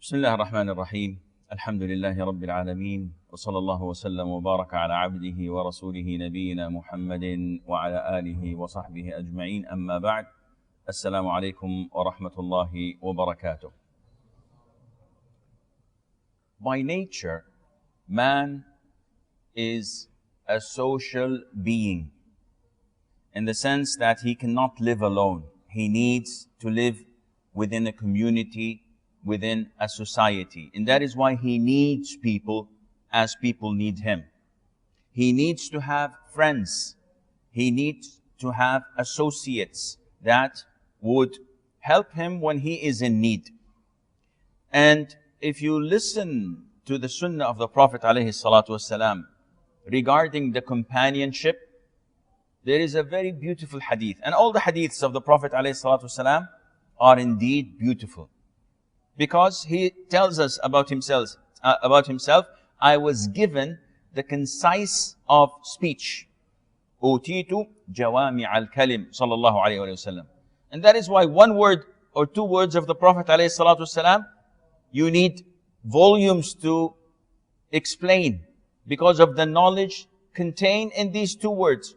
بسم الله الرحمن الرحيم الحمد لله رب العالمين وصلى الله وسلم وبارك على عبده ورسوله نبينا محمد وعلى آله وصحبه أجمعين أما بعد السلام عليكم ورحمة الله وبركاته. By nature, man is a social being in the sense that he cannot live alone. He needs to live within a community, within a society. And that is why he needs people as people need him. He needs to have friends. He needs to have associates that would help him when he is in need. And if you listen to the sunnah of the Prophet ﷺ regarding the companionship, there is a very beautiful hadith. And all the hadiths of the Prophet ﷺ are indeed beautiful. Because he tells us about himself, I was given the concise of speech. أوتيت جوامع الكلم صلى الله عليه وسلم. And that is why one word or two words of the Prophet ﷺ, you need volumes to explain because of the knowledge contained in these two words.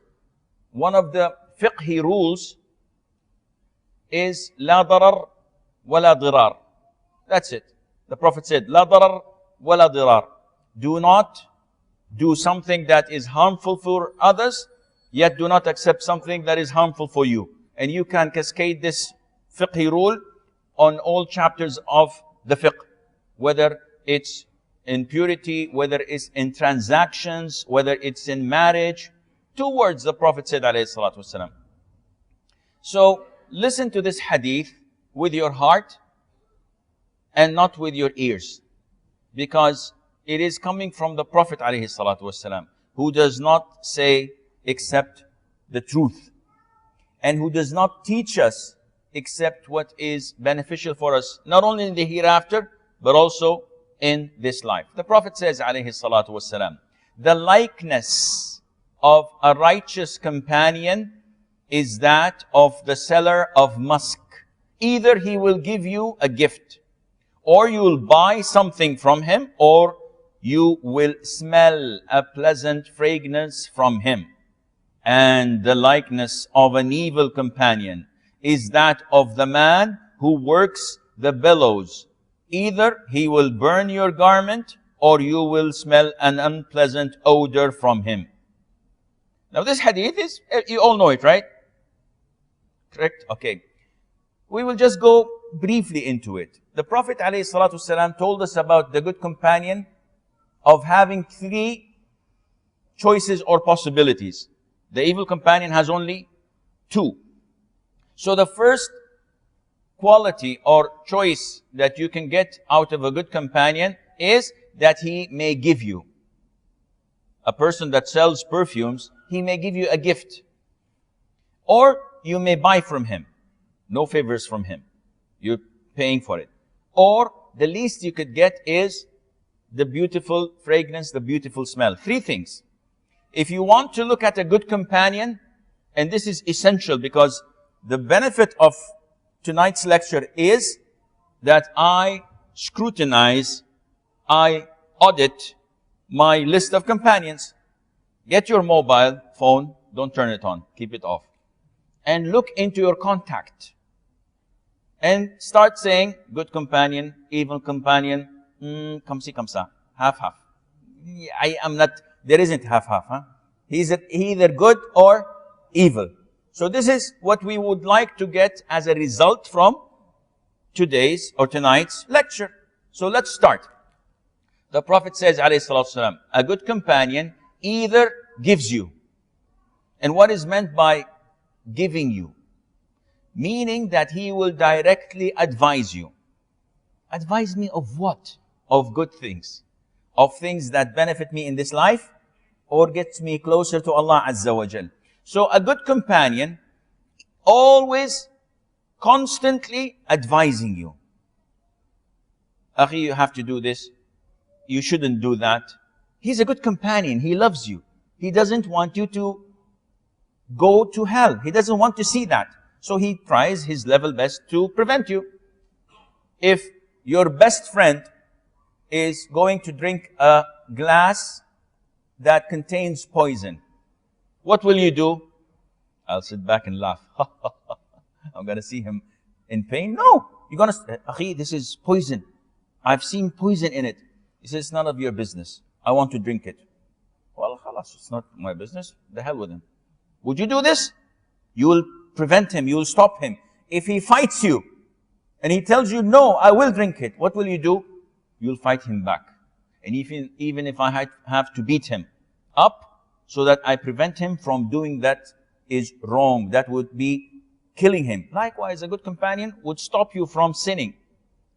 One of the fiqhi rules is لا ضرر ولا ضرار. That's it. The Prophet said, لا ضرر ولا ضرار. Do not do something that is harmful for others, yet do not accept something that is harmful for you. And you can cascade this fiqhi rule on all chapters of the fiqh, whether it's in purity, whether it's in transactions, whether it's in marriage. Two words the Prophet said, alayhi salatu wasalam. So listen to this hadith with your heart and not with your ears, because it is coming from the Prophet ﷺ, who does not say except the truth, and who does not teach us except what is beneficial for us, not only in the hereafter, but also in this life. The Prophet says ﷺ, the likeness of a righteous companion is that of the seller of musk. Either he will give you a gift, or you will buy something from him, or you will smell a pleasant fragrance from him. And the likeness of an evil companion is that of the man who works the bellows. Either he will burn your garment, or you will smell an unpleasant odor from him. Now this hadith is, you all know it, right? Correct? Okay. We will just go briefly into it. The Prophet ﷺ told us about the good companion of having three choices or possibilities. The evil companion has only two. So the first quality or choice that you can get out of a good companion is that he may give you. A person that sells perfumes, he may give you a gift. Or you may buy from him. No favors from him. You're paying for it. Or the least you could get is the beautiful fragrance, the beautiful smell. Three things. If you want to look at a good companion, and this is essential because the benefit of tonight's lecture is that I scrutinize, I audit my list of companions. Get your mobile phone, don't turn it on, keep it off. And look into your contact. And start saying, good companion, evil companion, kamsi kamsa, half-half. I am not, there isn't half-half. Huh? He's either good or evil. So this is what we would like to get as a result from today's or tonight's lecture. So let's start. The Prophet says, alayhi salatu wasalam, a good companion either gives you. And what is meant by giving you? Meaning that he will directly advise you. Advise me of what? Of good things. Of things that benefit me in this life, or gets me closer to Allah Azza wa Jal. So a good companion, always, constantly advising you. Akhi, you have to do this. You shouldn't do that. He's a good companion. He loves you. He doesn't want you to go to hell. He doesn't want to see that. So he tries his level best to prevent you. If your best friend is going to drink a glass that contains poison. What will you do? I'll sit back and laugh. I'm going to see him in pain? No. You're going to say, Akhi, this is poison. I've seen poison in it. He says, it's none of your business. I want to drink it. Well, khalas, it's not my business. The hell with him. Would you do this? You will prevent him. You will stop him. If he fights you and he tells you, no, I will drink it, what will you do? You'll fight him back. And even if I have to beat him up so that I prevent him from doing that is wrong, that would be killing him. Likewise, a good companion would stop you from sinning.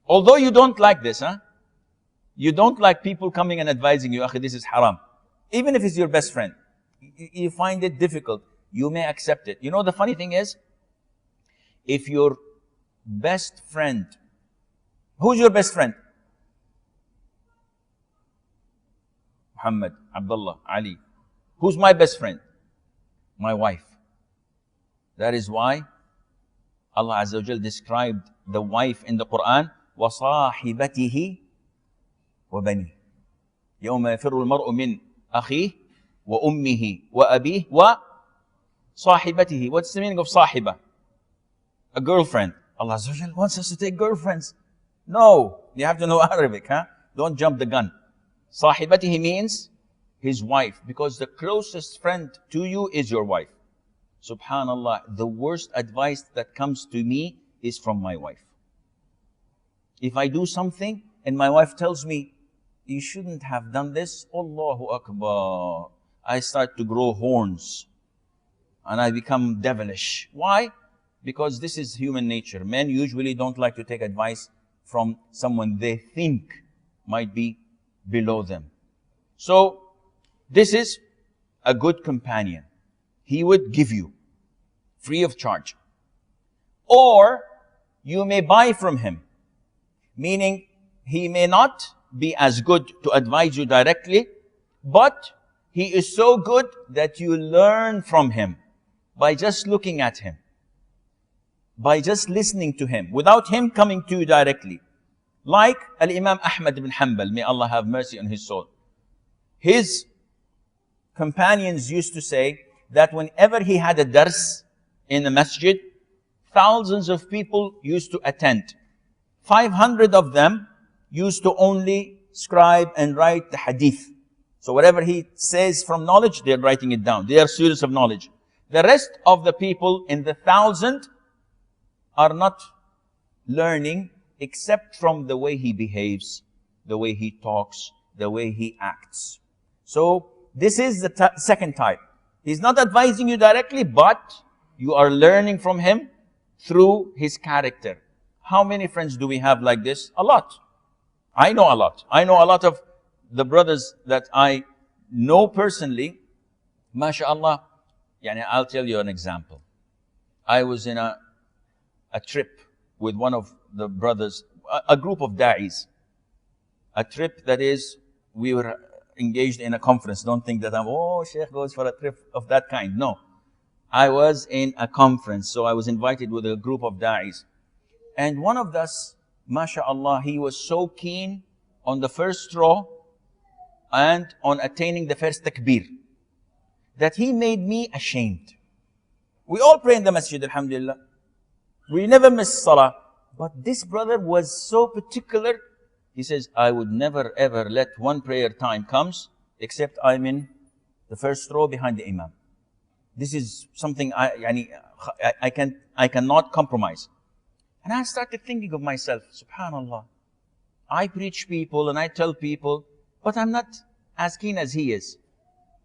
Although you don't like this, you don't like people coming and advising you, Akhi, this is haram. Even if it's your best friend, you find it difficult, you may accept it. You know, the funny thing is, if your best friend, who's your best friend? Muhammad, Abdullah, Ali. Who's my best friend? My wife. That is why Allah Azza wa Jal described the wife in the Quran, وَصَاحِبَتِهِ وَبَنِيهِ يَوْمَ يَفِرُّ الْمَرْءُ مِنْ أَخِيهِ وَأُمِّهِ وَأَبِيهِ وَصَاحِبَتِهِ. What's the meaning of صاحبة? A girlfriend. Allah Azza wa Jal wants us to take girlfriends. No, you have to know Arabic, Don't jump the gun. صاحبته means his wife, because the closest friend to you is your wife. Subhanallah, the worst advice that comes to me is from my wife. If I do something and my wife tells me, you shouldn't have done this, Allahu Akbar, I start to grow horns and I become devilish. Why? Because this is human nature. Men usually don't like to take advice from someone they think might be below them. So, this is a good companion. He would give you free of charge. Or you may buy from him, meaning he may not be as good to advise you directly, but he is so good that you learn from him by just looking at him, by just listening to him, without him coming to you directly. Like Al-Imam Ahmad ibn Hanbal, may Allah have mercy on his soul. His companions used to say that whenever he had a dars in the masjid, thousands of people used to attend. 500 of them used to only scribe and write the hadith. So whatever he says from knowledge, they're writing it down. They are students of knowledge. The rest of the people in the 1,000 are not learning except from the way he behaves, the way he talks, the way he acts. So this is the second type. He's not advising you directly, but you are learning from him through his character. How many friends do we have like this? A lot. I know a lot. I know a lot of the brothers that I know personally. MashaAllah. I'll tell you an example. I was in a trip with one of the brothers, a group of da'is. A trip that is, we were engaged in a conference. Don't think that Sheikh goes for a trip of that kind. No. I was in a conference, so I was invited with a group of da'is. And one of us, MashaAllah, he was so keen on the first row and on attaining the first takbir that he made me ashamed. We all pray in the masjid, alhamdulillah. We never miss salah. But this brother was so particular. He says, I would never ever let one prayer time comes except I'm in the first row behind the imam. This is something I cannot compromise. And I started thinking of myself, subhanallah, I preach people and I tell people, but I'm not as keen as he is.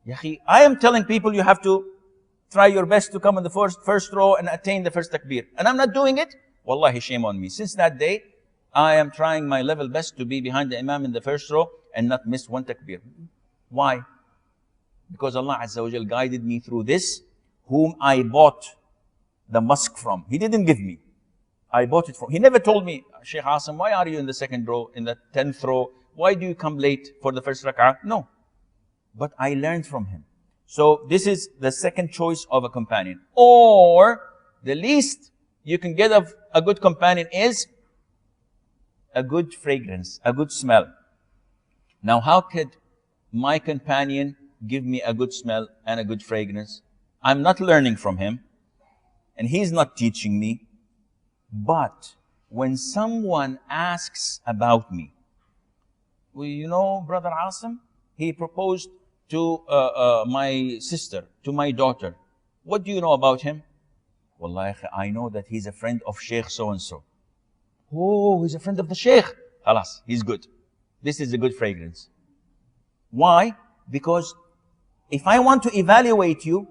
Yahi, I am telling people you have to try your best to come in the first row and attain the first takbir. And I'm not doing it. Wallahi, shame on me. Since that day, I am trying my level best to be behind the imam in the first row and not miss one takbir. Why? Because Allah Azza wa Jal guided me through this, whom I bought the musk from. He didn't give me. I bought it from. He never told me, Sheikh Asim, why are you in the second row, in the 10th row? Why do you come late for the first rak'ah? No. But I learned from him. So this is the second choice of a companion. Or the least you can get of a good companion is a good fragrance, a good smell. Now, how could my companion give me a good smell and a good fragrance? I'm not learning from him, and he's not teaching me. But when someone asks about me, well, you know, Brother Asim, he proposed to my sister, to my daughter. What do you know about him? Wallahi, I know that he's a friend of Sheikh so-and-so. Oh, he's a friend of the Sheikh. Khalas, he's good. This is a good fragrance. Why? Because if I want to evaluate you,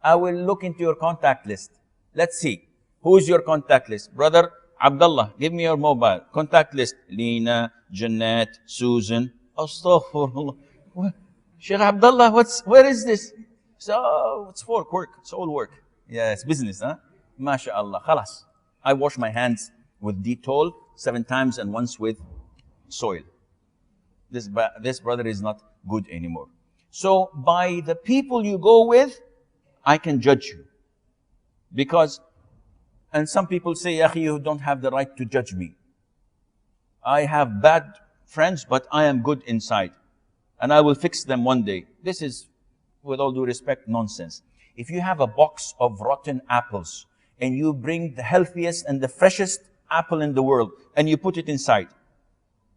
I will look into your contact list. Let's see. Who is your contact list? Brother Abdullah, give me your mobile. Contact list. Lina, Jeanette, Susan. Astaghfirullah. Sheikh Abdullah, where is this? So, it's for work. It's all work. Yeah, it's business, huh? MashaAllah. Khalas. I wash my hands with Dettol 7 times and once with soil. This brother is not good anymore. So, by the people you go with, I can judge you. Because, and some people say, Akhi, you don't have the right to judge me. I have bad friends, but I am good inside. And I will fix them one day. This is, with all due respect, nonsense. If you have a box of rotten apples, and you bring the healthiest and the freshest apple in the world, and you put it inside,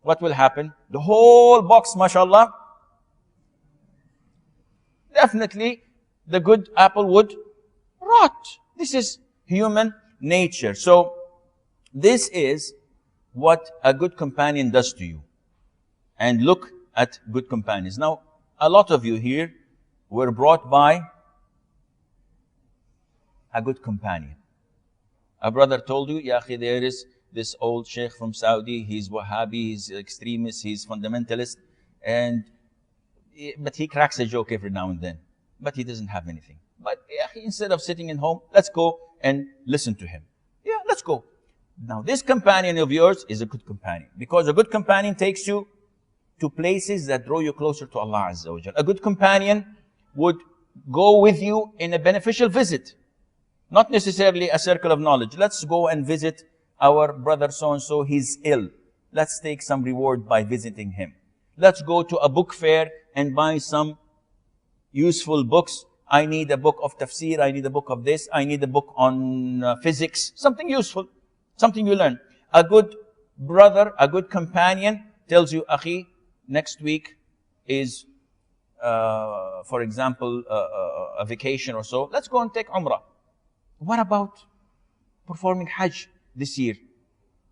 what will happen? The whole box, mashallah, definitely the good apple would rot. This is human nature. So, this is what a good companion does to you. And look at good companions. Now, a lot of you here were brought by a good companion. A brother told you, Ya akhi, there is this old sheikh from Saudi, he's Wahhabi, he's extremist, he's fundamentalist, but he cracks a joke every now and then. But he doesn't have anything. But ya akhi, instead of sitting at home, let's go and listen to him. Yeah, let's go. Now, this companion of yours is a good companion. Because a good companion takes you to places that draw you closer to Allah Azza wa Jal. A good companion would go with you in a beneficial visit. Not necessarily a circle of knowledge. Let's go and visit our brother so-and-so, he's ill. Let's take some reward by visiting him. Let's go to a book fair and buy some useful books. I need a book of tafsir, I need a book of this, I need a book on physics. Something useful, something you learn. A good brother, a good companion tells you, Akhi, next week is, for example, a vacation or so. Let's go and take Umrah. What about performing Hajj this year?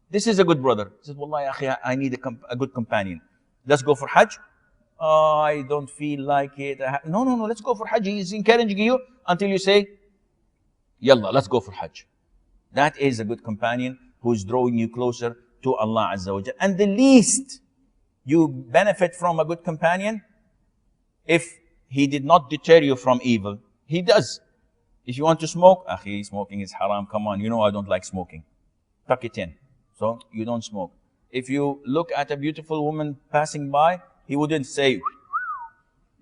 This is a good brother. He says, Wallahi, Akhi, I need a good companion. Let's go for Hajj. Oh, I don't feel like it. No, let's go for Hajj. He's encouraging you until you say, Yalla, let's go for Hajj. That is a good companion who is drawing you closer to Allah Azza wa Jal. And the least you benefit from a good companion, if he did not deter you from evil, he does. If you want to smoke, Akhi, smoking is haram. Come on, you know I don't like smoking. Tuck it in. So you don't smoke. If you look at a beautiful woman passing by, he wouldn't say,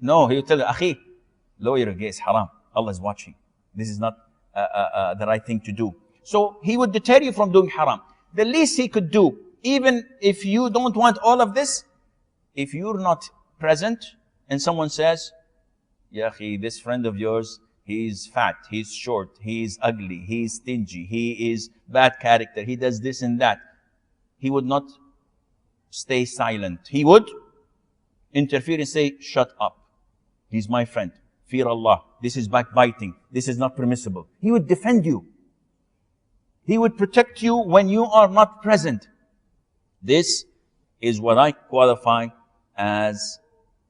no, he would tell you, Akhi, lower your gaze, haram. Allah is watching. This is not the right thing to do. So he would deter you from doing haram. The least he could do, even if you don't want all of this, if you're not present and someone says, Ya Akhi, this friend of yours, he's fat, he's short, he's ugly, he's stingy, he is bad character, he does this and that. He would not stay silent. He would interfere and say, shut up. He's my friend. Fear Allah. This is backbiting. This is not permissible. He would defend you. He would protect you when you are not present. This is what I qualify as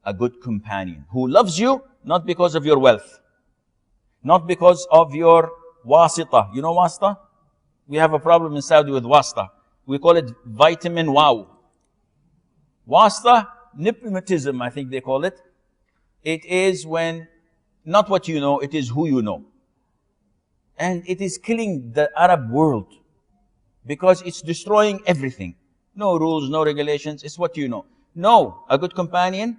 a good companion who loves you not because of your wealth, not because of your wasita. You know wasita? We have a problem in Saudi with wasita. We call it vitamin wow. Wasita, nepotism, I think they call it. It is when, not what you know, it is who you know. And it is killing the Arab world because it's destroying everything. No rules, no regulations, it's what you know. No, a good companion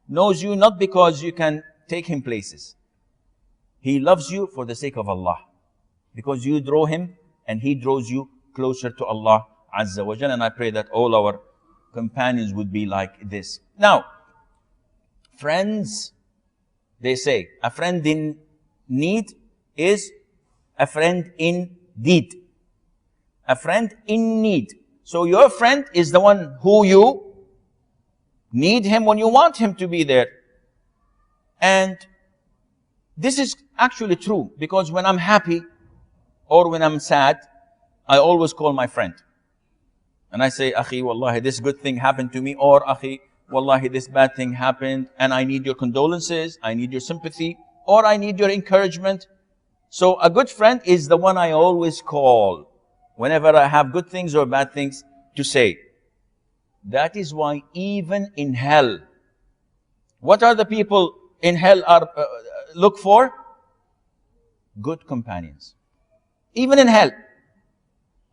knows you not because you can take him places. He loves you for the sake of Allah. Because you draw him and he draws you closer to Allah Azza wa Jalla, and I pray that all our companions would be like this. Now, friends, they say, a friend in need is a friend in deed. A friend in need. So your friend is the one who you need him when you want him to be there. And this is actually true, because when I'm happy or when I'm sad, I always call my friend. And I say, Akhi, wallahi, this good thing happened to me, or Akhi, wallahi, this bad thing happened, and I need your condolences, I need your sympathy, or I need your encouragement. So a good friend is the one I always call whenever I have good things or bad things to say. That is why even in hell, what are the people in hell are look for? Good companions. Even in hell.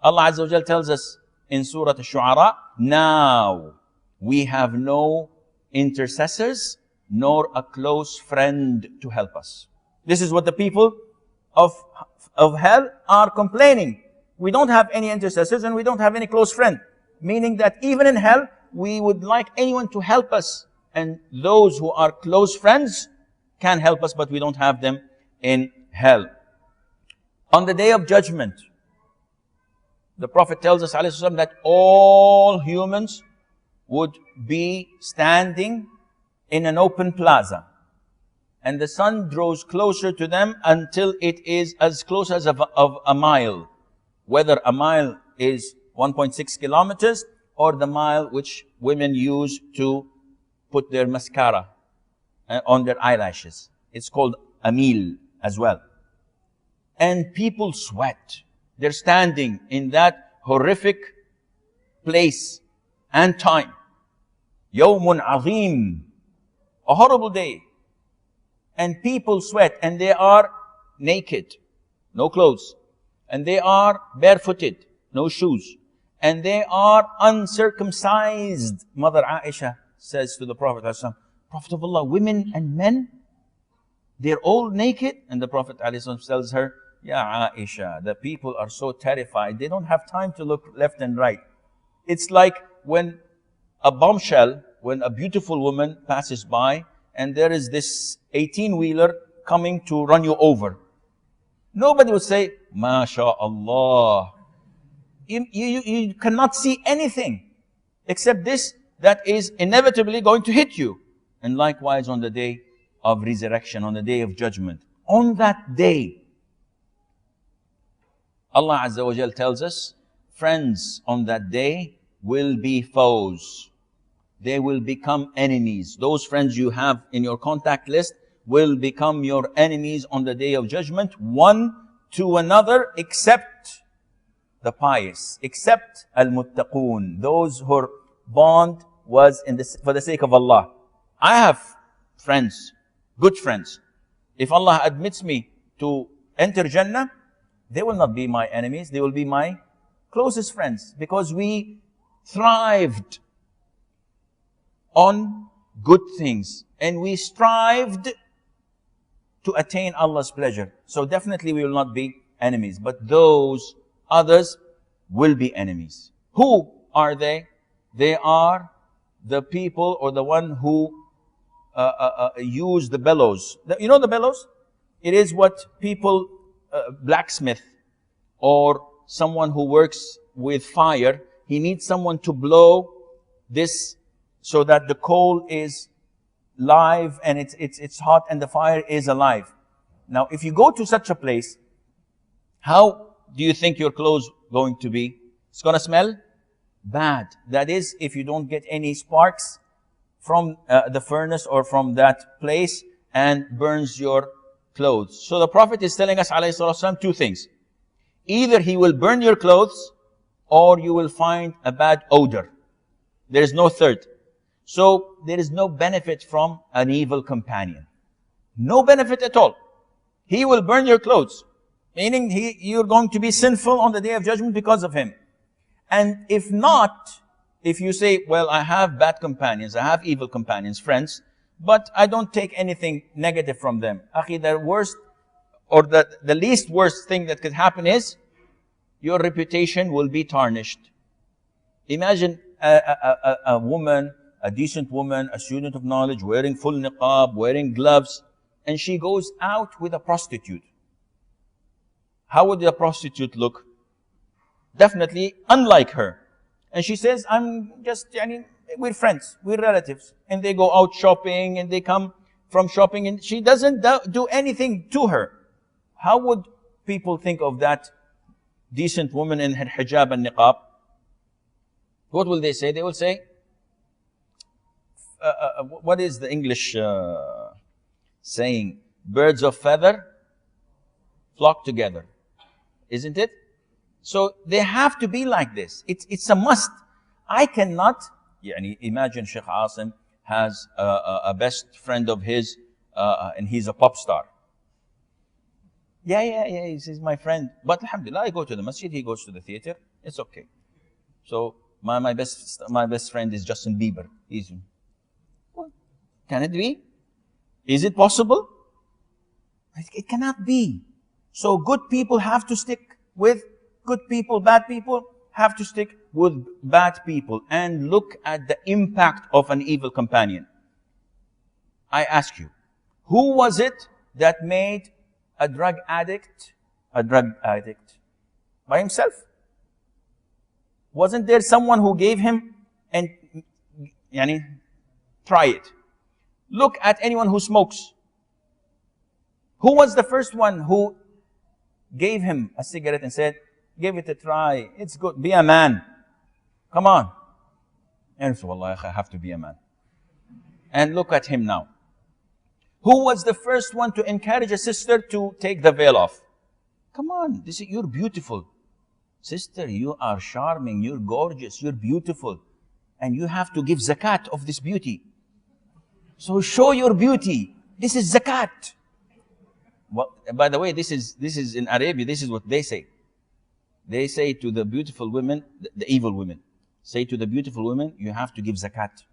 Allah Azza wa Jal tells us in Surah Al-Shu'ara, now we have no intercessors nor a close friend to help us. This is what the people of hell are complaining. We don't have any intercessors and we don't have any close friend. Meaning that even in hell, we would like anyone to help us. And those who are close friends can help us, but we don't have them in hell. On the Day of Judgment, the Prophet tells us, ﷺ, that all humans would be standing in an open plaza. And the sun draws closer to them until it is as close as of a mile. Whether a mile is 1.6 kilometers or the mile which women use to put their mascara on their eyelashes. It's called a mil as well. And people sweat. They're standing in that horrific place and time. Yawmun azim. A horrible day. And people sweat and they are naked. No clothes. And they are barefooted. No shoes. And they are uncircumcised. Mother Aisha says to the Prophet, Prophet of Allah, women and men, they're all naked. And the Prophet tells her, Ya Aisha, the people are so terrified, they don't have time to look left and right. It's like when a bombshell, when a beautiful woman passes by and there is this 18-wheeler coming to run you over. Nobody would say, MashaAllah. You cannot see anything except this that is inevitably going to hit you. And likewise on the day of resurrection, on the day of judgment. On that day, Allah Azza wa Jal tells us, friends on that day will be foes. They will become enemies. Those friends you have in your contact list will become your enemies on the day of judgment, one to another, except the pious, except al-muttaqoon, those whose bond was for the sake of Allah. I have friends, good friends. If Allah admits me to enter Jannah, they will not be my enemies, they will be my closest friends, because we thrived on good things and we strived to attain Allah's pleasure. So definitely we will not be enemies, but those others will be enemies. Who are they? They are the people or the one who use the bellows. You know the bellows? It is what people, blacksmith or someone who works with fire, he needs someone to blow this so that the coal is live and it's hot and the fire is alive. Now, if you go to such a place, how do you think your clothes going to be? It's going to smell bad. That is, if you don't get any sparks from the furnace or from that place and burns your clothes. So the Prophet is telling us, alayhi salatu wasalam, two things. Either he will burn your clothes or you will find a bad odor. There is no third. So there is no benefit from an evil companion. No benefit at all. He will burn your clothes. Meaning you're going to be sinful on the day of judgment because of him. And if not, if you say, well, I have bad companions, I have evil companions, friends, but I don't take anything negative from them. Akhi, the worst or the least worst thing that could happen is your reputation will be tarnished. Imagine a woman, a decent woman, a student of knowledge, wearing full niqab, wearing gloves, and she goes out with a prostitute. How would the prostitute look? Definitely unlike her. And she says, I'm just, we're friends, we're relatives. And they go out shopping and they come from shopping and she doesn't do anything to her. How would people think of that decent woman in her hijab and niqab? What will they say? They will say, what is the English saying? Birds of feather flock together. Isn't it? So they have to be like this. It's a must. I cannot, imagine Sheikh Asim has a best friend of his and he's a pop star. Yeah, he's my friend. But alhamdulillah, I go to the masjid, he goes to the theater. It's okay. So my best friend is Justin Bieber. Well, can it be? Is it possible? It cannot be. So good people have to stick with good people, bad people have to stick with bad people. And look at the impact of an evil companion. I ask you, who was it that made a drug addict by himself? Wasn't there someone who gave him and try it? Look at anyone who smokes. Who was the first one who gave him a cigarette and said, give it a try, it's good, be a man. Come on. And so, Wallah, I have to be a man. And look at him now. Who was the first one to encourage a sister to take the veil off? Come on, you're beautiful. Sister, you are charming, you're gorgeous, you're beautiful. And you have to give zakat of this beauty. So show your beauty. This is zakat. Well, by the way, this is in Arabia, this is what they say. They say to the beautiful women, the evil women, say to the beautiful women, you have to give zakat.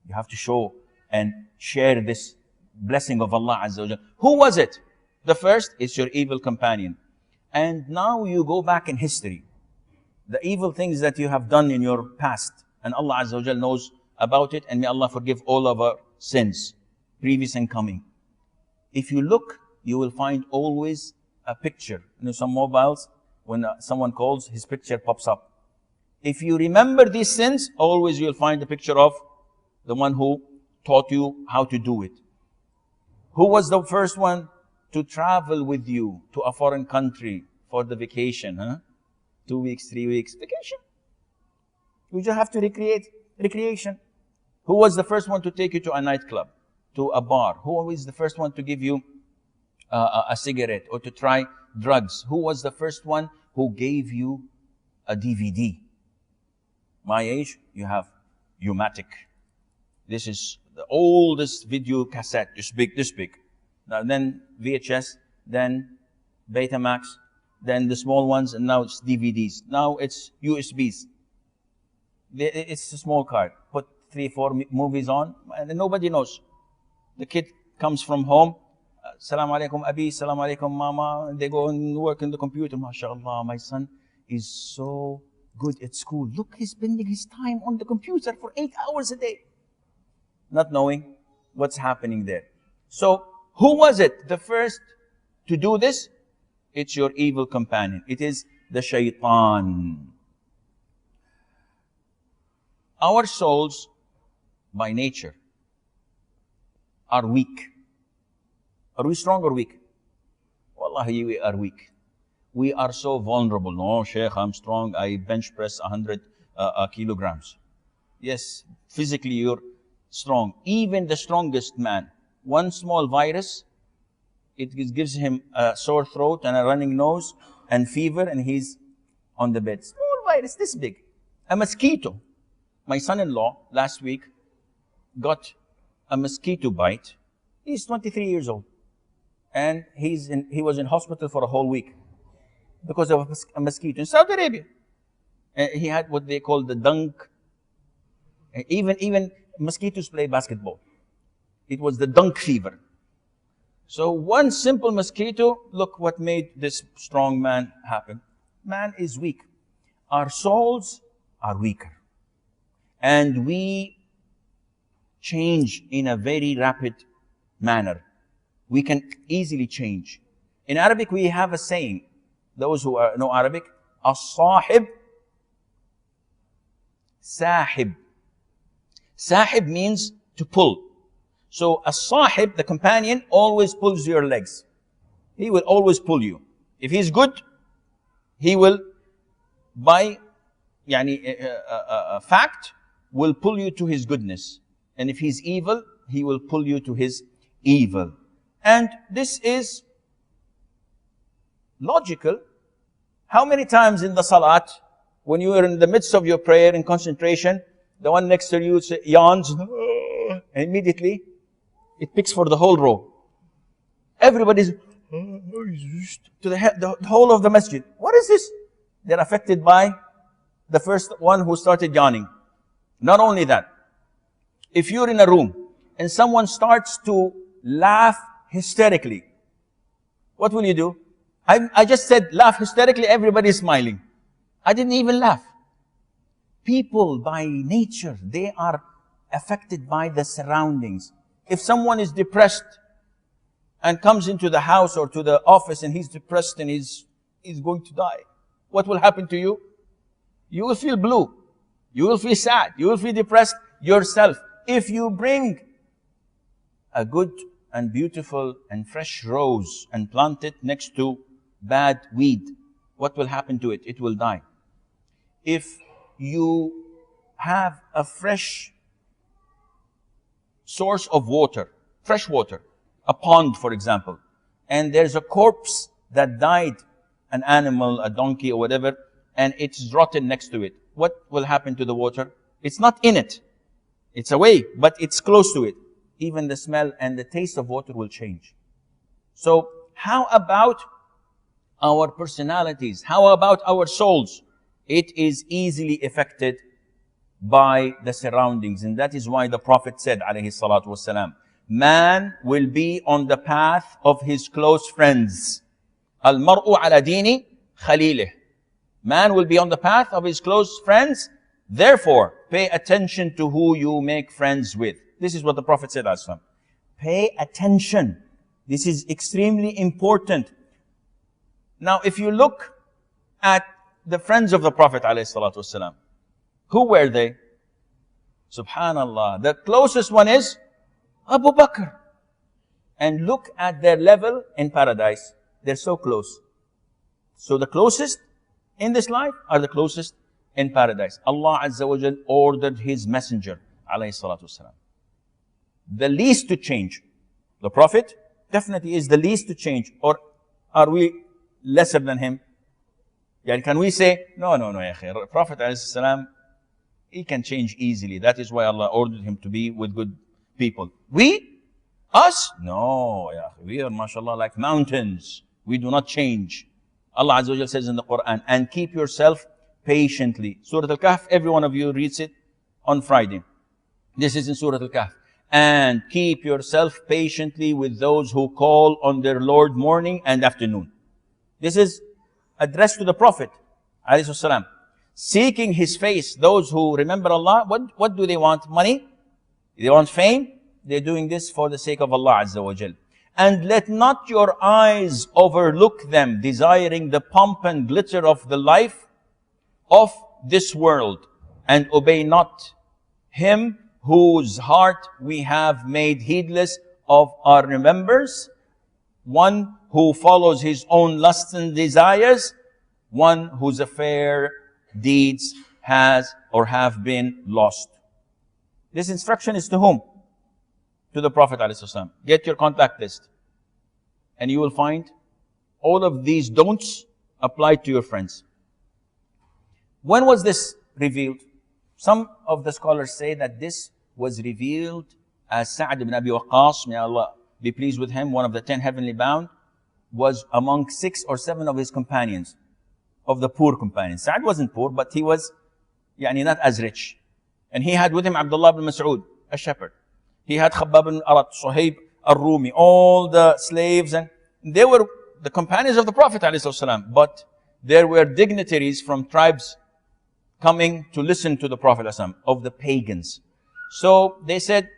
You have to show and share this blessing of Allah Azza wa Jal. Who was it? The first is your evil companion. And now you go back in history. The evil things that you have done in your past. And Allah Azza wa Jal knows about it. And may Allah forgive all of our sins, previous and coming. If you look, you will find always a picture. Some mobiles, when someone calls, his picture pops up. If you remember these sins, always you'll find the picture of the one who taught you how to do it. Who was the first one to travel with you to a foreign country for the vacation? 2 weeks, 3 weeks, vacation. You just have to recreation. Who was the first one to take you to a nightclub, to a bar? Who was the first one to give you a cigarette or to try drugs? Who was the first one who gave you a DVD? My age, you have U-matic. This is the oldest video cassette, this big. Now, then VHS, then Betamax, then the small ones, and now it's DVDs. Now it's USBs. It's a small card. Put 3-4 movies on, and nobody knows. The kid comes from home. Assalamu alaikum abi, assalamu alaikum mama. They go and work in the computer. MashaAllah, my son is so good at school. Look, he's spending his time on the computer for 8 hours a day. Not knowing what's happening there. So, who was it, the first to do this? It's your evil companion. It is the shaitan. Our souls, by nature, are weak. Are we strong or weak? Wallahi, we are weak. We are so vulnerable. No, Sheikh, I'm strong. I bench press 100 kilograms. Yes, physically you're strong. Even the strongest man, one small virus, it gives him a sore throat and a running nose and fever, and he's on the bed. Small virus, this big. A mosquito. My son-in-law last week got a mosquito bite. He's 23 years old. And he was in hospital for a whole week because of a mosquito in Saudi Arabia. He had what they call the dunk. Even mosquitoes play basketball. It was the dunk fever. So one simple mosquito, look what made this strong man happen. Man is weak. Our souls are weaker. and we change in a very rapid manner. We can easily change. In Arabic, we have a saying. Those who know Arabic, as-sahib, sahib. Sahib means to pull. So as-sahib, the companion, always pulls your legs. He will always pull you. If he's good, he will, by fact, will pull you to his goodness. And if he's evil, he will pull you to his evil. And this is logical. How many times in the salat, when you are in the midst of your prayer in concentration, the one next to you yawns, and immediately it picks for the whole row. Everybody's to the whole of the masjid. What is this? They're affected by the first one who started yawning. Not only that, if you're in a room and someone starts to laugh hysterically, what will you do? I just said laugh hysterically, everybody's smiling. I didn't even laugh. People by nature, they are affected by the surroundings. If someone is depressed and comes into the house or to the office and he's depressed and he's going to die, what will happen to you? You will feel blue. You will feel sad. You will feel depressed yourself. If you bring a good and beautiful and fresh rose and plant it next to bad weed, what will happen to it? It will die. If you have a fresh source of water, fresh water, a pond, for example, and there's a corpse that died, an animal, a donkey or whatever, and it's rotten next to it, what will happen to the water? It's not in it. It's away, but it's close to it. Even the smell and the taste of water will change. So how about our personalities? How about our souls? It is easily affected by the surroundings. And that is why the Prophet said, alayhi salatu wasalam, man will be on the path of his close friends. Al-mar'u ala dini khalilih. Man will be on the path of his close friends. Therefore, pay attention to who you make friends with. This is what the Prophet said, as well. Pay attention. This is extremely important. Now, if you look at the friends of the Prophet, ﷺ, who were they? Subhanallah. The closest one is Abu Bakr. And look at their level in paradise. They're so close. So the closest in this life are the closest in paradise. Allah Azza wa Jal ordered His Messenger, ﷺ, the least to change. The Prophet definitely is the least to change. Or are we lesser than him? Can we say, no, ya akhi, Prophet ﷺ, he can change easily. That is why Allah ordered him to be with good people. We? Us? No, ya akhi. We are, mashallah, like mountains. We do not change. Allah Azza wa Jal says in the Quran, and keep yourself patiently. Surah Al-Kahf, every one of you reads it on Friday. This is in Surah Al-Kahf. And keep yourself patiently with those who call on their Lord morning and afternoon. This is addressed to the Prophet, alayhi salam. Seeking His face, those who remember Allah, what do they want? Money? They want fame? They're doing this for the sake of Allah Azza wa Jal. And let not your eyes overlook them, desiring the pomp and glitter of the life of this world, and obey not him whose heart we have made heedless of our remembrance, one who follows his own lusts and desires, one whose affair deeds has or have been lost. This instruction is to whom? To the Prophet ﷺ. Get your contact list. And you will find all of these don'ts applied to your friends. When was this revealed? Some of the scholars say that this was revealed as Sa'd ibn Abi Waqqas, may Allah be pleased with him, one of the 10 heavenly bound, was among 6 or 7 of his companions, of the poor companions. Sa'd wasn't poor, but he was not as rich. And he had with him Abdullah ibn Mas'ud, a shepherd. He had Khabbab ibn Arat, Suhaib al-Rumi, all the slaves, and they were the companions of the Prophet ﷺ. But there were dignitaries from tribes coming to listen to the Prophet ﷺ, of the pagans. So they said,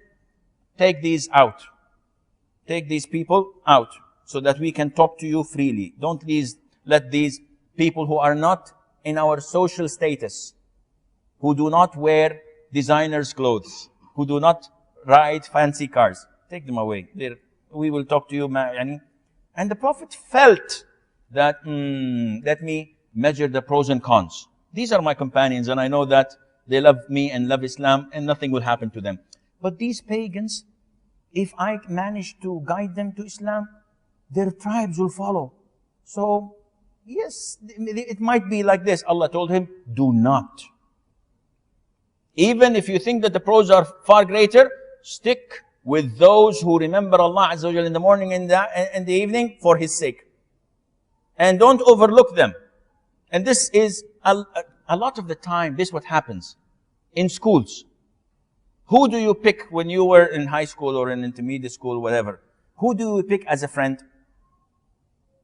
take these out. Take these people out so that we can talk to you freely. Don't let these people who are not in our social status, who do not wear designers' clothes, who do not ride fancy cars, take them away. We will talk to you. And the Prophet felt that, let me measure the pros and cons. These are my companions, and I know that they love me and love Islam, and nothing will happen to them. But these pagans, if I manage to guide them to Islam, their tribes will follow. So, yes, it might be like this. Allah told him, do not. Even if you think that the pros are far greater, stick with those who remember Allah Azza wa Jalla in the morning and the evening for His sake. And don't overlook them. And this is a lot of the time, this is what happens in schools. Who do you pick when you were in high school or in intermediate school, whatever? Who do you pick as a friend?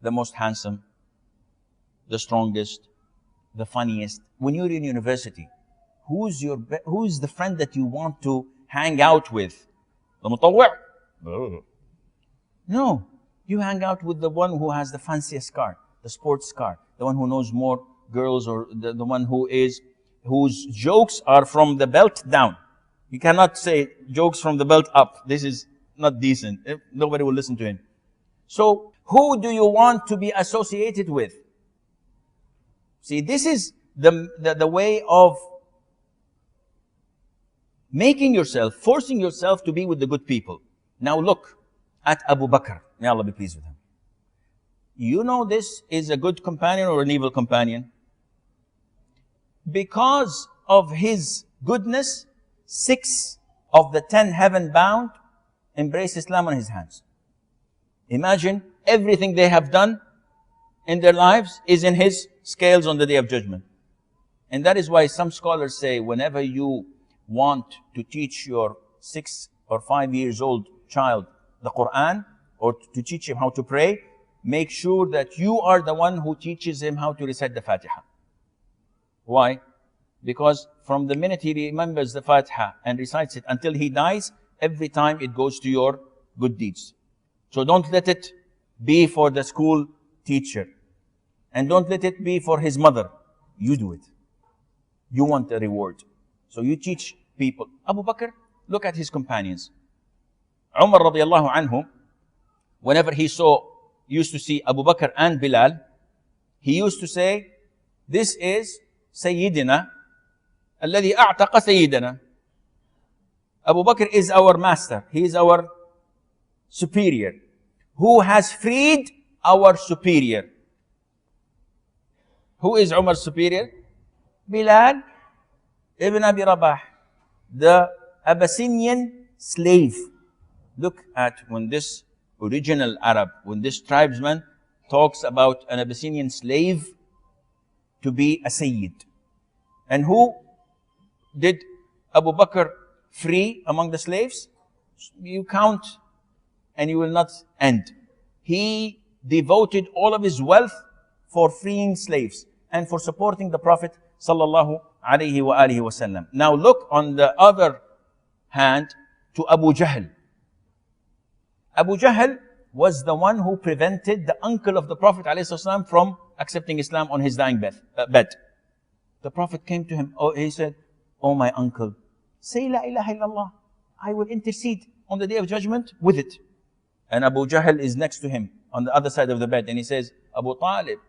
The most handsome, the strongest, the funniest. When you're in university, who's the friend that you want to hang out with? The mutawwi'? No. You hang out with the one who has the fanciest car, the sports car, the one who knows more girls, or the one whose jokes are from the belt down. You cannot say jokes from the belt up. This is not decent. Nobody will listen to him. So, who do you want to be associated with? See, this is the way of making yourself, forcing yourself to be with the good people. Now look at Abu Bakr. May Allah be pleased with him. You know this is a good companion or an evil companion? Because of his goodness, 6 of the 10 heaven-bound embrace Islam on his hands. Imagine everything they have done in their lives is in his scales on the Day of Judgment. And that is why some scholars say, whenever you want to teach your 6 or 5 years old child the Quran, or to teach him how to pray, make sure that you are the one who teaches him how to recite the Fatiha. Why? Because from the minute he remembers the Fatiha and recites it until he dies, every time it goes to your good deeds. So don't let it be for the school teacher. And don't let it be for his mother. You do it. You want a reward. So you teach people. Abu Bakr, look at his companions. Umar radiallahu anhu, whenever he used to see Abu Bakr and Bilal, he used to say, this is Sayyidina, alladhi a'taqa Sayyidina. Abu Bakr is our master. He is our superior, who has freed our superior. Who is Umar's superior? Bilal ibn Abi Rabah, the Abyssinian slave. Look at when this original Arab, when this tribesman talks about an Abyssinian slave to be a Sayyid. And who did Abu Bakr free among the slaves? You count and you will not end. He devoted all of his wealth for freeing slaves and for supporting the Prophet sallallahu alaihi wasallam. Now look on the other hand to Abu Jahl. Abu Jahl was the one who prevented the uncle of the Prophet ﷺ from accepting Islam on his dying bed. The Prophet came to him. He said, "Oh my uncle, say La ilaha illallah. I will intercede on the Day of Judgment with it." And Abu Jahl is next to him on the other side of the bed. And he says, "Abu Talib,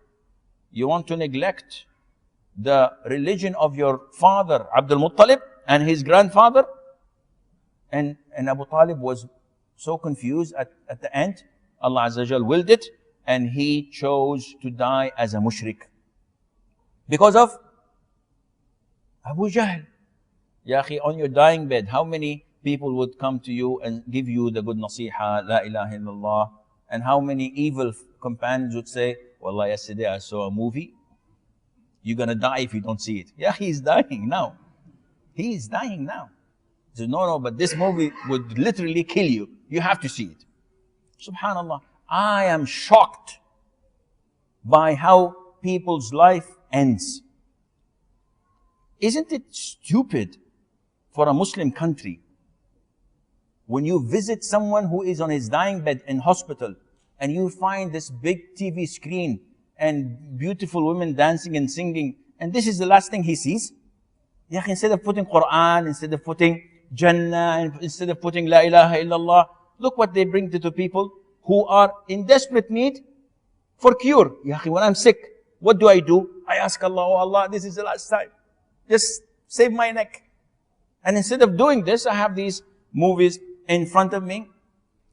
you want to neglect the religion of your father, Abdul Muttalib, and his grandfather?" And Abu Talib was so confused at the end. Allah Azza wa Jal willed it, and he chose to die as a mushrik because of Abu Jahl. Ya akhi, on your dying bed, how many people would come to you and give you the good nasiha, La ilaha illallah, and how many evil companions would say, "Wallah, yesterday I saw a movie. You're gonna die if you don't see it." Yeah, he's dying now. He is dying now. He said, "No, but this movie would literally kill you. You have to see it." Subhanallah, I am shocked by how people's life ends. Isn't it stupid for a Muslim country when you visit someone who is on his dying bed in hospital and you find this big TV screen and beautiful women dancing and singing, and this is the last thing he sees? Yeah, instead of putting Quran, instead of putting Jannah, instead of putting La ilaha illallah, look what they bring to the people who are in desperate need for cure. Yeah, when I'm sick, what do? I ask Allah, oh Allah, this is the last time. Just save my neck. And instead of doing this, I have these movies in front of me.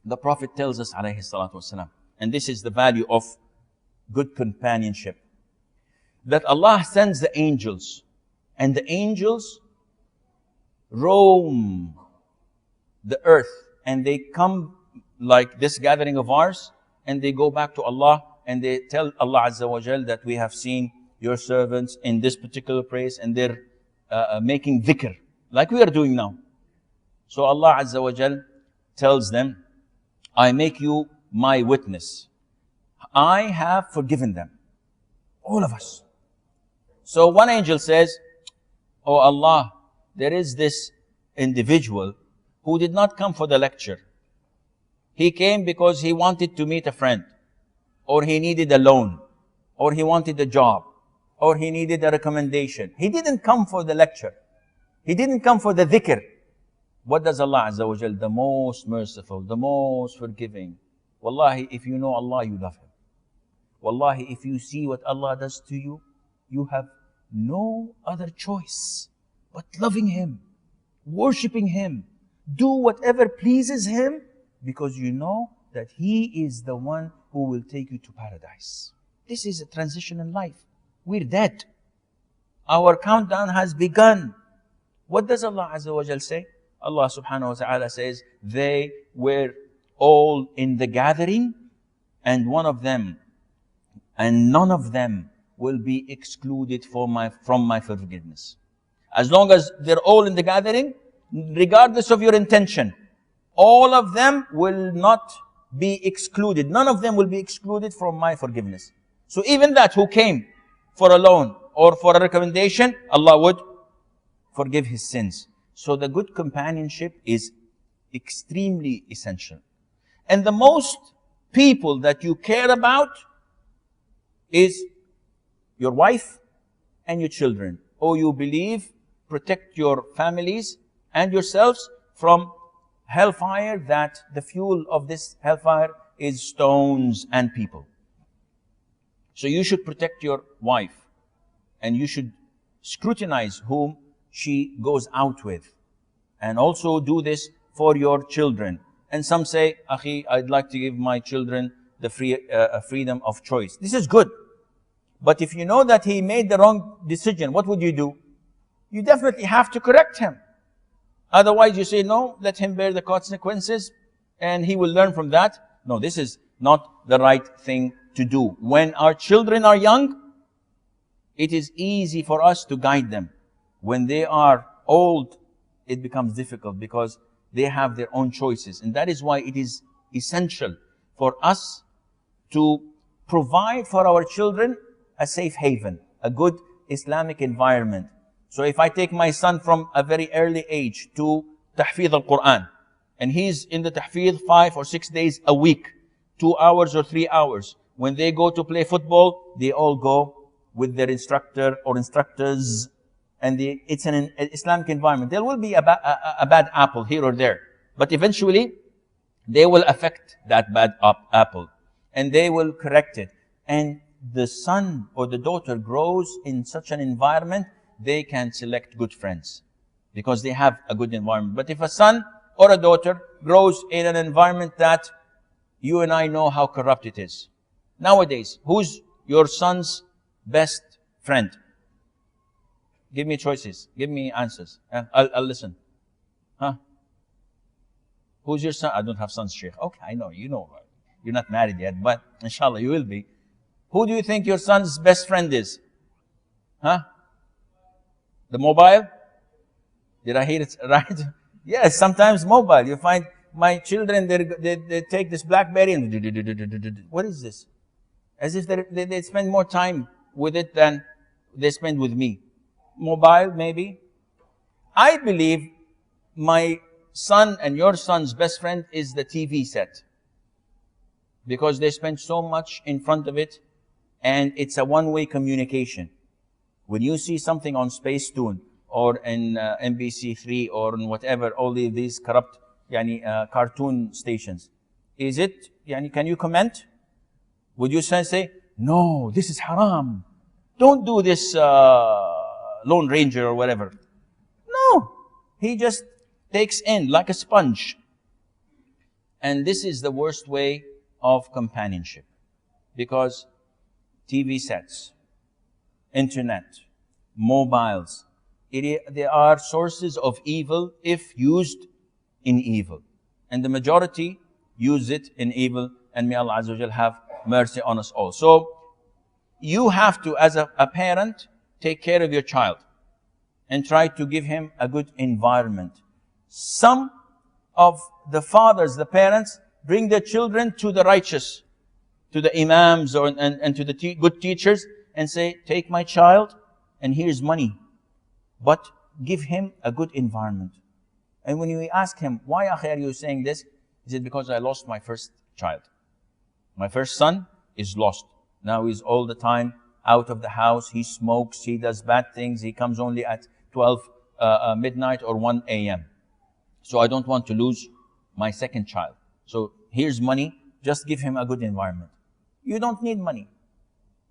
The Prophet tells us, alayhi salatu wasalam, and this is the value of good companionship, that Allah sends the angels, and the angels roam the earth, and they come like this gathering of ours, and they go back to Allah, and they tell Allah Azza wa Jal that we have seen your servants in this particular place, and they're making dhikr, like we are doing now. So Allah Azza wa Jal tells them, I make you my witness. I have forgiven them. All of us. So one angel says, oh Allah, there is this individual who did not come for the lecture. He came because he wanted to meet a friend, or he needed a loan, or he wanted a job, or he needed a recommendation. He didn't come for the lecture. He didn't come for the dhikr. What does Allah Azza wa Jal, the most merciful, the most forgiving? Wallahi, if you know Allah, you love Him. Wallahi, if you see what Allah does to you, you have no other choice but loving Him, worshipping Him, do whatever pleases Him, because you know that He is the one who will take you to paradise. This is a transition in life. We're dead. Our countdown has begun. What does Allah Azza wa Jal say? Allah subhanahu wa ta'ala says, they were all in the gathering, and none of them will be excluded from my forgiveness. As long as they're all in the gathering, regardless of your intention, all of them will not be excluded. None of them will be excluded from my forgiveness. So even that who came for a loan or for a recommendation, Allah would forgive his sins. So the good companionship is extremely essential. And the most people that you care about is your wife and your children. Oh, you believe, protect your families and yourselves from hellfire, that the fuel of this hellfire is stones and people. So you should protect your wife, and you should scrutinize whom she goes out with. And also do this for your children. And some say, Akhi, I'd like to give my children the freedom of choice. This is good. But if you know that he made the wrong decision, what would you do? You definitely have to correct him. Otherwise you say, no, let him bear the consequences and he will learn from that. No, this is not the right thing to do. When our children are young, it is easy for us to guide them. When they are old, it becomes difficult because they have their own choices. And that is why it is essential for us to provide for our children a safe haven, a good Islamic environment. So if I take my son from a very early age to tahfidh al-Quran, and he's in the tahfidh 5 or 6 days a week, 2 hours or 3 hours. When they go to play football, they all go with their instructor or instructors, and it's an Islamic environment. There will be a bad apple here or there, but eventually they will affect that bad apple, and they will correct it. And the son or the daughter grows in such an environment, they can select good friends because they have a good environment. But if a son or a daughter grows in an environment that you and I know how corrupt it is. Nowadays, who's your son's best friend? Give me choices. Give me answers. I'll listen. Huh? Who's your son? I don't have sons, Sheikh. Okay, I know. You know. You're not married yet, but inshallah you will be. Who do you think your son's best friend is? Huh? The mobile? Did I hear it right? Yes, sometimes mobile. You find my children, they take this BlackBerry and what is this? As if they spend more time with it than they spend with me. mobile maybe. I believe my son and your son's best friend is the TV set, because they spend so much in front of it, and it's a one-way communication. When you see something on Spacetoon or in NBC3 or in whatever, all these corrupt cartoon stations, is it, can you comment? Would you say, no, this is haram, don't do this Lone Ranger or whatever? No, he just takes in like a sponge. And this is the worst way of companionship, because TV sets, internet, mobiles, they are sources of evil if used in evil. And the majority use it in evil, and may Allah Azza wa Jal have mercy on us all. So you have to, as a parent, take care of your child and try to give him a good environment. Some of the fathers, the parents, bring their children to the righteous, to the imams and to the good teachers, and say, take my child and here's money, but give him a good environment. And when you ask him, why are you saying this? He said, because I lost my first child. My first son is lost. Now he's all the time out of the house. He smokes, he does bad things. He comes only at 12 midnight or 1 a.m. So I don't want to lose my second child. So here's money, just give him a good environment. You don't need money.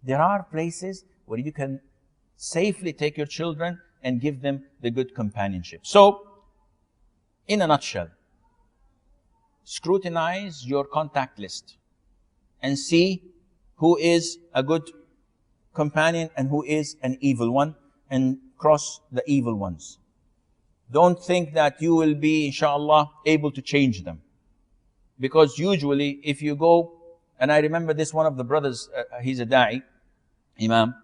There are places where you can safely take your children and give them the good companionship. So, in a nutshell, scrutinize your contact list and see who is a good companion and who is an evil one, and cross the evil ones. Don't think that you will be, inshallah, able to change them. Because usually, if you go, and I remember this, one of the brothers, he's a da'i, imam,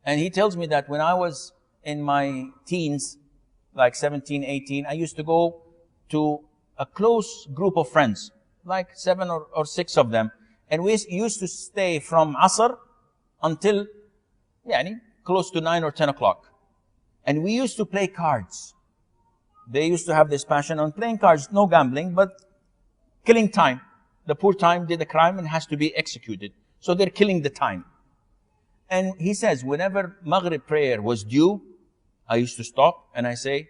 and he tells me that when I was in my teens, like 17, 18, I used to go to a close group of friends, like 7 or 6 of them, and we used to stay from Asr until close to 9 or 10 o'clock. And we used to play cards. They used to have this passion on playing cards, no gambling, but killing time. The poor time did a crime and has to be executed. So they're killing the time. And he says, whenever Maghrib prayer was due, I used to stop and I say,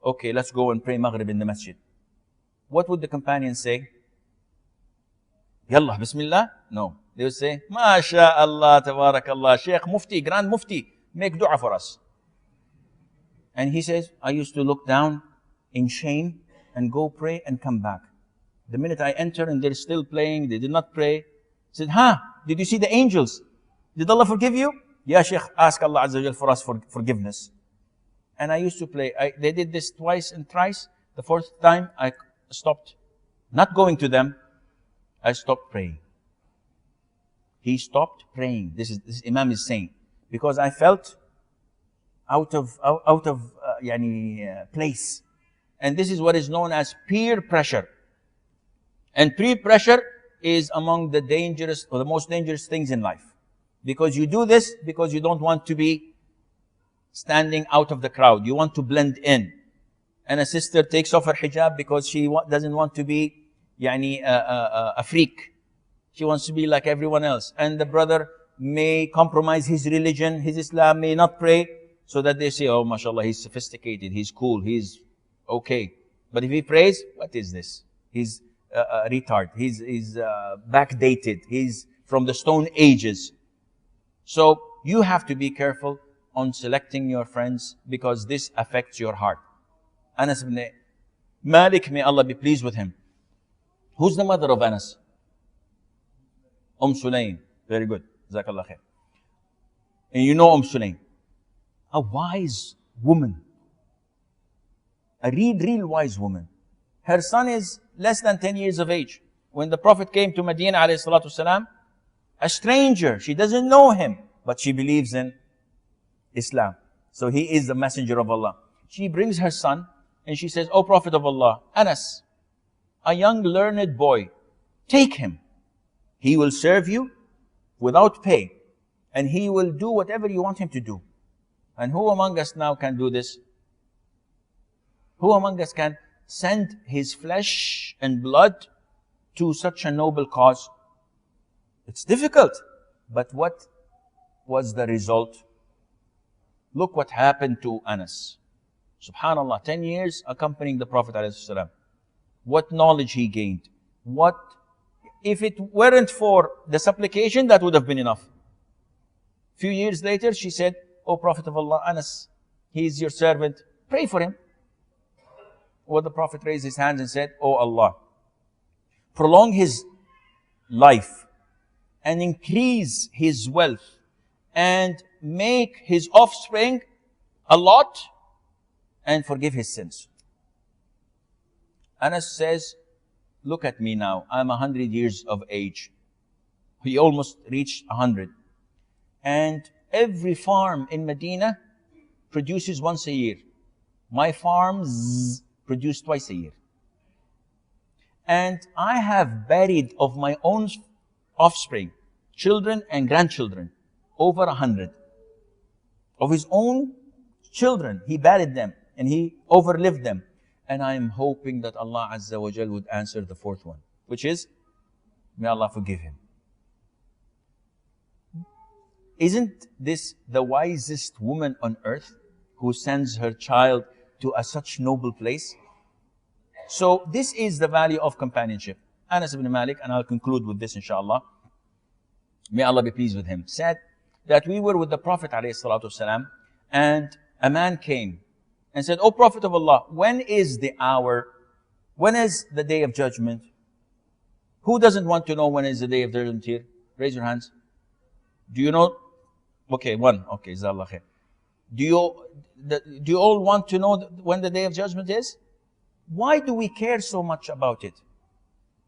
okay, let's go and pray Maghrib in the masjid. What would the companions say? Yallah, Bismillah? No. They would say, MashaAllah, Tabarakallah, Sheikh Mufti, Grand Mufti, make dua for us. And he says, I used to look down in shame and go pray and come back. The minute I enter and they're still playing, they did not pray. He said, did you see the angels? Did Allah forgive you? Yeah, Sheikh, ask Allah Azza wa Jal for us for forgiveness. And I used to play. They did this twice and thrice. The fourth time, I stopped not going to them. I stopped praying. He stopped praying. This Imam is saying, because I felt out of place. And this is what is known as peer pressure. And peer pressure is among the dangerous or the most dangerous things in life. Because you do this because you don't want to be standing out of the crowd. You want to blend in. And a sister takes off her hijab because she doesn't want to be a freak. She wants to be like everyone else. And the brother may compromise his religion, his Islam, may not pray, so that they say, oh, mashallah, he's sophisticated, he's cool, he's okay. But if he prays, what is this? He's a retard, he's backdated, he's from the Stone Ages. So you have to be careful on selecting your friends, because this affects your heart. Anas ibn Malik, may Allah be pleased with him. Who's the mother of Anas? Sulaim. Very good. Jazakallah khair. And you know Sulaim. A wise woman. A real wise woman. Her son is less than 10 years of age. When the Prophet came to Medina, alayhi salatu wasalam, a stranger, she doesn't know him, but she believes in Islam. So he is the messenger of Allah. She brings her son and she says, O Prophet of Allah, Anas, a young learned boy, take him. He will serve you without pay, and he will do whatever you want him to do. And who among us now can do this? Who among us can send his flesh and blood to such a noble cause? It's difficult. But what was the result? Look what happened to Anas. Subhanallah, 10 years accompanying the Prophet ﷺ. What knowledge he gained. What, if it weren't for the supplication, that would have been enough. Few years later, she said, "O Prophet of Allah, Anas, he is your servant. Pray for him." Well, the Prophet raised his hands and said, "O Allah, prolong his life and increase his wealth and make his offspring a lot and forgive his sins." Anas says, "Look at me now. I'm 100 years of age." He almost reached 100. And every farm in Medina produces once a year. My farms produce twice a year. And I have buried of my own offspring, children and grandchildren, over 100. Of his own children, he buried them and he overlived them. And I am hoping that Allah Azza wa Jal would answer the fourth one, which is, may Allah forgive him. Isn't this the wisest woman on earth who sends her child to such noble place? So this is the value of companionship. Anas ibn Malik, and I'll conclude with this inshallah, may Allah be pleased with him, said that we were with the Prophet ﷺ, and a man came and said, "O Prophet of Allah, when is the hour? When is the day of judgment?" Who doesn't want to know when is the day of judgment here? Raise your hands. Do you know? Okay, one. Okay, Jazakallah khair. Do you all want to know when the day of judgment is? Why do we care so much about it?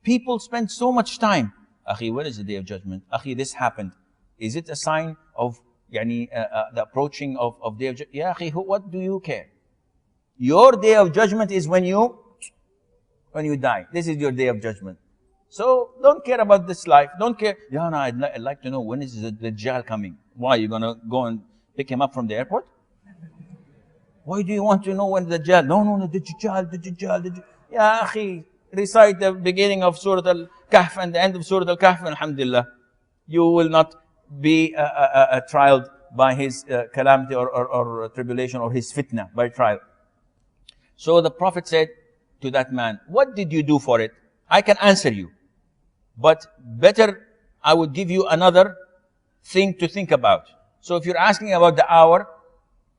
People spend so much time. Akhi, when is the day of judgment? Akhi, this happened. Is it a sign of the approaching of day of judgment? Yeah, akhi, what do you care? Your day of judgment is when you die. This is your day of judgment. So don't care about this life. Don't care. Yeah, no, I'd like to know when is the Dajjal coming. Why, you gonna go and pick him up from the airport? Why do you want to know when the Dajjal? No, the Dajjal. Ya akhi, recite the beginning of Surah Al-Kahf and the end of Surah Al-Kahf, and alhamdulillah, you will not be trialed by his calamity or tribulation or his fitna, by trial. So the Prophet said to that man, "What did you do for it? I can answer you. But better, I would give you another thing to think about." So if you're asking about the hour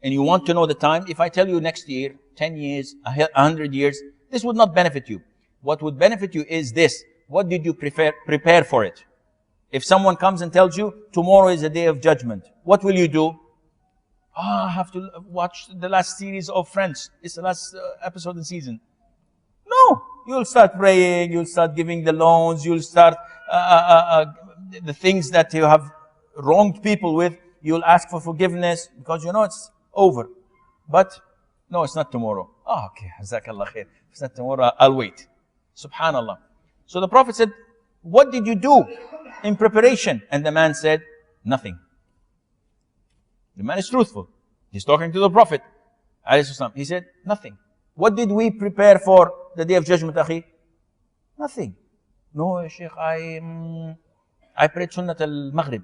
and you want to know the time, if I tell you next year, 10 years, 100 years, this would not benefit you. What would benefit you is this. What did you prepare for it? If someone comes and tells you, tomorrow is the day of judgment, what will you do? I have to watch the last series of Friends. It's the last episode in season. No, you'll start praying, you'll start giving the loans, you'll start the things that you have wronged people with, you'll ask for forgiveness because you know it's over. But no, it's not tomorrow. Oh, okay, Jazakallah khair. It's not tomorrow, I'll wait. Subhanallah. So the Prophet said, "What did you do in preparation?" And the man said, "Nothing." The man is truthful. He's talking to the Prophet. He said, "Nothing." What did we prepare for the day of judgment, akhi? Nothing. No, Sheikh, I prayed Sunnat al-Maghrib.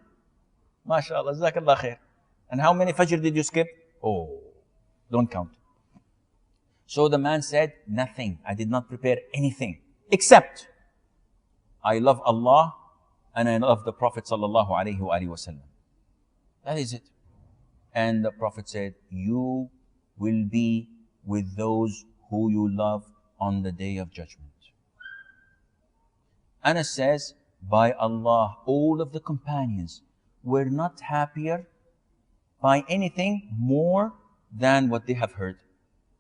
MashaAllah, Jazakallah khair. And how many Fajr did you skip? Oh, don't count. So the man said, "Nothing. I did not prepare anything. Except, I love Allah and I love the Prophet sallallahu alaihi wasallam. That is it." And the Prophet said, "You will be with those who you love on the day of judgment." Anas says, by Allah, all of the companions were not happier by anything more than what they have heard.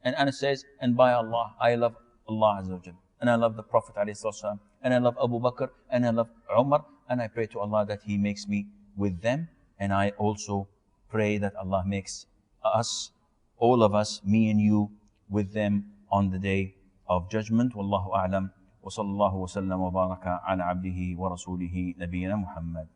And Anas says, and by Allah, I love Allah Azza wa Jal, and I love the Prophet ﷺ, and I love Abu Bakr, and I love Umar, and I pray to Allah that He makes me with them, and I also pray that Allah makes us, all of us, me and you, with them on the day of judgment. Wallahu a'lam. Wa sallallahu wa sallam wa baraka ala abdihi wa rasulihi nabiyyina Muhammad.